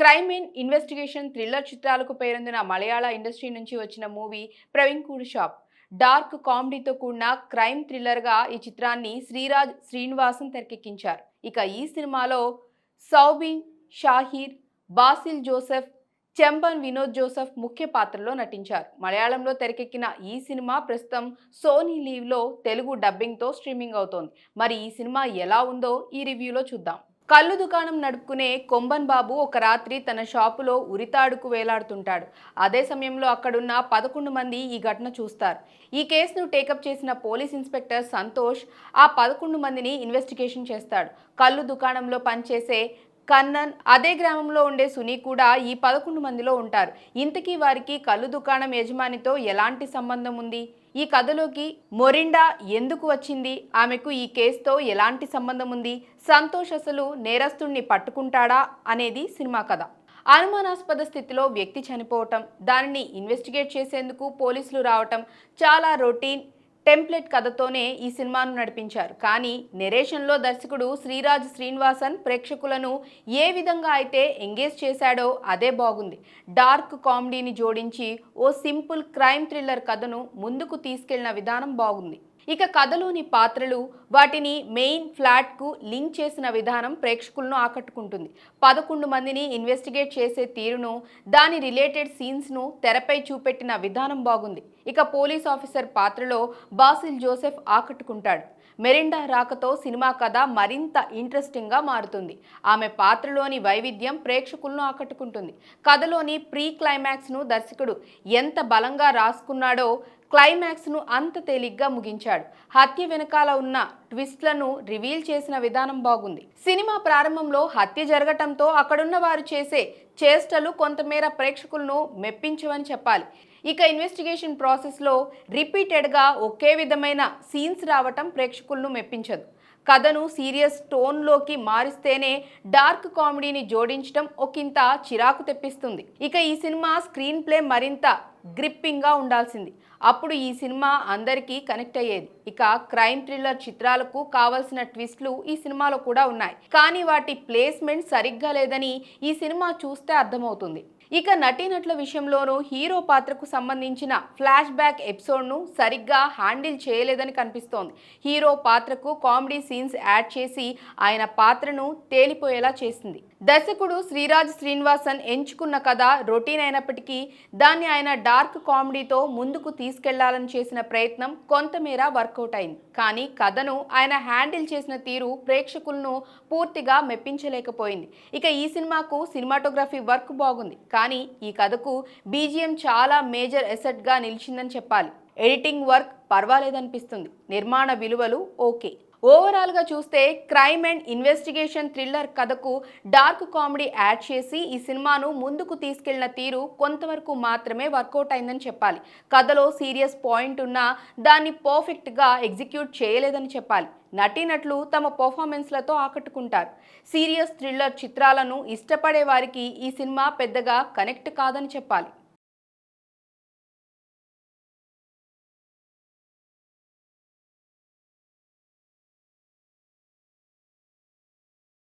Crime and investigation thriller చిత్రాలకు పేరొందిన మలయాళ industry నుంచి వచ్చిన movie Pravinkoodu Shappu. Dark కామెడీతో కూడిన క్రైమ్ థ్రిల్లర్గా ఈ చిత్రాన్ని శ్రీరాజ్ శ్రీనివాసన్ తెరకెక్కించారు. ఇక ఈ సినిమాలో సౌబిన్ షాహీర్, బాసిల్ జోసెఫ్, చెంబన్ వినోద్ జోసెఫ్ ముఖ్య పాత్రలో నటించారు. మలయాళంలో తెరకెక్కిన ఈ సినిమా ప్రస్తుతం సోనీ లీవ్లో తెలుగు డబ్బింగ్తో స్ట్రీమింగ్ అవుతోంది. మరి ఈ సినిమా ఎలా ఉందో ఈ రివ్యూలో చూద్దాం. కళ్ళు దుకాణం నడుపుకునే కొంబన్ బాబు ఒక రాత్రి తన షాపులో ఉరితాడుకు వేలాడుతుంటాడు. అదే సమయంలో అక్కడున్న 11 మంది ఈ ఘటన చూస్తారు. ఈ కేసును టేకప్ చేసిన పోలీస్ ఇన్స్పెక్టర్ సంతోష్ ఆ 11 మందిని ఇన్వెస్టిగేషన్ చేస్తాడు. కళ్ళు దుకాణంలో పనిచేసే కన్నన్, అదే గ్రామంలో ఉండే సునీ కూడా ఈ 11 మందిలో ఉంటారు. ఇంతకీ వారికి కళ్ళు దుకాణం యజమానితో ఎలాంటి సంబంధం ఉంది? ఈ కథలోకి మొరిండా ఎందుకు వచ్చింది? ఆమెకు ఈ కేసుతో ఎలాంటి సంబంధం ఉంది? సంతోష్ అసలు నేరస్తుణ్ణి పట్టుకుంటాడా అనేది సినిమా కథ. అనుమానాస్పద స్థితిలో వ్యక్తి చనిపోవటం, దానిని ఇన్వెస్టిగేట్ చేసేందుకు పోలీసులు రావటం, చాలా రొటీన్ టెంప్లెట్ కథతోనే ఈ సినిమాను నడిపించారు. కానీ నెరేషన్లో దర్శకుడు శ్రీరాజ్ శ్రీనివాసన్ ప్రేక్షకులను ఏ విధంగా అయితే ఎంగేజ్ చేశాడో అదే బాగుంది. డార్క్ కామెడీని జోడించి ఓ సింపుల్ క్రైమ్ థ్రిల్లర్ కథను ముందుకు తీసుకెళ్లిన విధానం బాగుంది. ఇక కథలోని పాత్రలు, వాటిని మెయిన్ ఫ్లాట్కు లింక్ చేసిన విధానం ప్రేక్షకులను ఆకట్టుకుంటుంది. 11 మందిని ఇన్వెస్టిగేట్ చేసే తీరును, దాని రిలేటెడ్ సీన్స్ను తెరపై చూపెట్టిన విధానం బాగుంది. ఇక పోలీస్ ఆఫీసర్ పాత్రలో బాసిల్ జోసెఫ్ ఆకట్టుకుంటాడు. మెరిండా రాకతో సినిమా కథ మరింత ఇంట్రెస్టింగ్గా మారుతుంది. ఆమె పాత్రలోని వైవిధ్యం ప్రేక్షకులను ఆకట్టుకుంటుంది. కథలోని ప్రీ క్లైమాక్స్ను దర్శకుడు ఎంత బలంగా రాసుకున్నాడో క్లైమాక్స్ను అంత తేలిగ్గా ముగించాడు. హత్య వెనకాల ఉన్న ట్విస్ట్లను రివీల్ చేసిన విధానం బాగుంది. సినిమా ప్రారంభంలో హత్య జరగటంతో అక్కడున్న వారు చేసే చేష్టలు కొంతమేర ప్రేక్షకులను మెప్పించవని చెప్పాలి. ఇక ఇన్వెస్టిగేషన్ ప్రాసెస్లో రిపీటెడ్గా ఒకే విధమైన సీన్స్ రావటం ప్రేక్షకులను మెప్పించదు. కథను సీరియస్ టోన్లోకి మారిస్తేనే డార్క్ కామెడీని జోడించడం ఒకంత చిరాకు తెప్పిస్తుంది. ఇక ఈ సినిమా స్క్రీన్ ప్లే మరింత గ్రిప్పింగ్గా ఉండాల్సింది. అప్పుడు ఈ సినిమా అందరికీ కనెక్ట్ అయ్యేది. ఇక క్రైమ్ థ్రిల్లర్ చిత్రాలకు కావలసిన ట్విస్ట్లు ఈ సినిమాలో కూడా ఉన్నాయి. కానీ వాటి ప్లేస్మెంట్ సరిగ్గా లేదని ఈ సినిమా చూస్తే అర్థమవుతుంది. ఇక నటీనటుల విషయంలోనూ హీరో పాత్రకు సంబంధించిన ఫ్లాష్ బ్యాక్ ఎపిసోడ్ను సరిగ్గా హ్యాండిల్ చేయలేదని కనిపిస్తోంది. హీరో పాత్రకు కామెడీ సీన్స్ యాడ్ చేసి ఆయన పాత్రను తేలిపోయేలా చేసింది. దర్శకుడు శ్రీరాజ్ శ్రీనివాసన్ ఎంచుకున్న కథ రొటీన్ అయినప్పటికీ దాన్ని ఆయన డార్క్ కామెడీతో ముందుకు తీసుకెళ్లాలని చేసిన ప్రయత్నం కొంతమేర వర్కౌట్ అయింది. కానీ కథను ఆయన హ్యాండిల్ చేసిన తీరు ప్రేక్షకులను పూర్తిగా మెప్పించలేకపోయింది. ఇక ఈ సినిమాకు సినిమాటోగ్రఫీ వర్క్ బాగుంది. కానీ ఈ కథకు బీజిఎం చాలా మేజర్ ఎసెట్గా నిలిచిందని చెప్పాలి. ఎడిటింగ్ వర్క్ పర్వాలేదనిపిస్తుంది. నిర్మాణ విలువలు ఓకే. ఓవరాల్గా చూస్తే క్రైమ్ అండ్ ఇన్వెస్టిగేషన్ థ్రిల్లర్ కథకు డార్క్ కామెడీ యాడ్ చేసి ఈ సినిమాను ముందుకు తీసుకెళ్లిన తీరు కొంతవరకు మాత్రమే వర్కౌట్ అయిందని చెప్పాలి. కథలో సీరియస్ పాయింట్ ఉన్నా దాన్ని పర్ఫెక్ట్గా ఎగ్జిక్యూట్ చేయలేదని చెప్పాలి. నటీనటులు తమ పర్ఫార్మెన్స్లతో ఆకట్టుకుంటారు. సీరియస్ థ్రిల్లర్ చిత్రాలను ఇష్టపడే వారికి ఈ సినిమా పెద్దగా కనెక్ట్ కాదని చెప్పాలి.